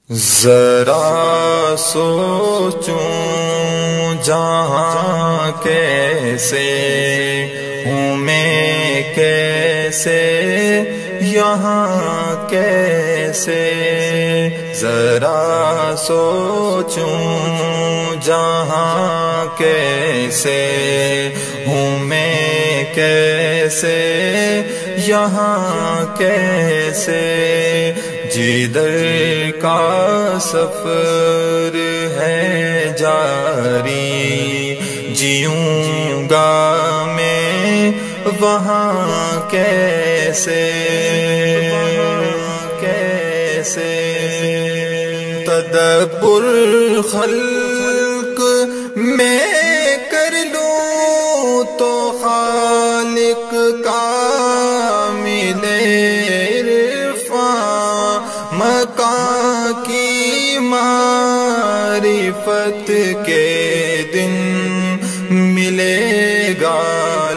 ذرا سوچوں جہاں کیسے ہوں میں، کیسے یہاں کیسے، ذرا سوچوں جہاں کیسے ہوں میں، کیسے یہاں کیسے، جدھر کا سفر ہے جاری جیوں گا میں وہاں کیسے، کیسے تدبر خلق میں کر لوں تو خالق کا ملے مکان کی معرفت کے دن ملے گا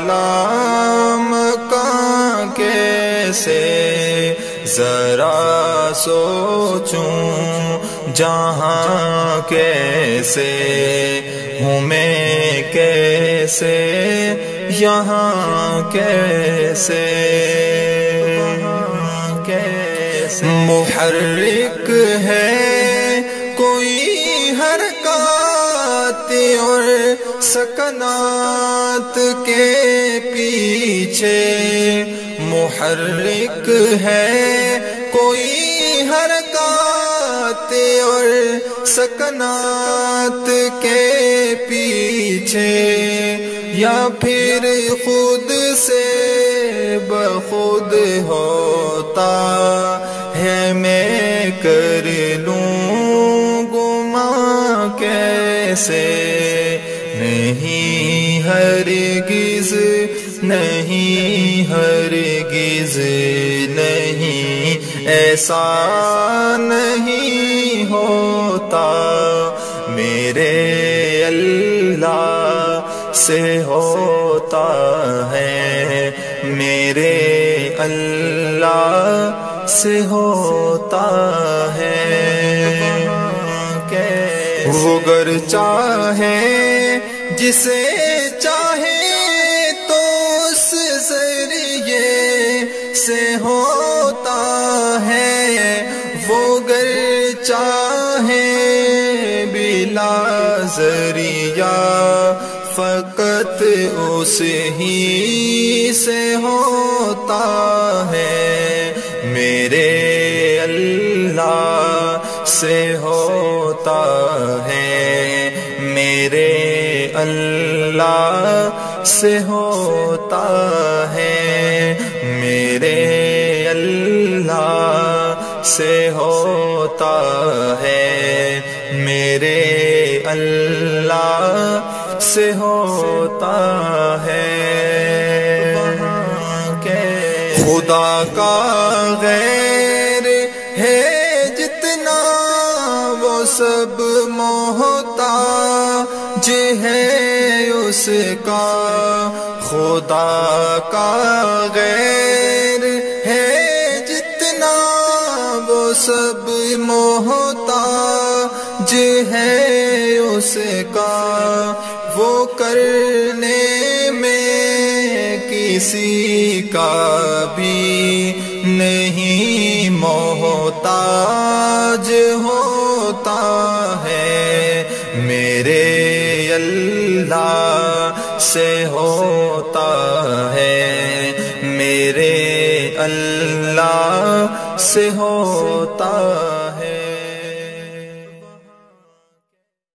لامکان کیسے، ذرا سوچوں جہاں کیسے ہوں میں، کیسے یہاں کیسے، محرک ہے کوئی حرکات اور سکنات کے پیچھے، محرک ہے کوئی حرکات اور سکنات کے پیچھے، یا پھر خود سے بخود ہوتا ہے میں کر لوں گماں کیسے، نہیں ہرگز نہیں ہرگز نہیں، ایسا نہیں ہوتا، میرے اللہ سے ہوتا ہے، میرے اللہ سے ہوتا ہے، وہ گر چاہے جسے چاہے تو اس ذریعے سے ہوتا ہے، وہ گر چاہے بلا ذریعہ فقط اس ہی سے ہوتا ہے، میرے اللہ سے ہوتا ہے، میرے اللہ سے ہوتا ہے، میرے اللہ سے ہوتا ہے، میرے اللہ سے ہوتا ہے، خدا کا غیر ہے جتنا وہ سب محتاج ہے اس کا، خدا کا غیر ہے جتنا وہ سب محتاج ہے اس کا، وہ کرنے میں کسی کا بھی نہیں محتاج ہوتا ہے، میرے اللہ سے ہوتا ہے، میرے اللہ سے ہوتا ہے۔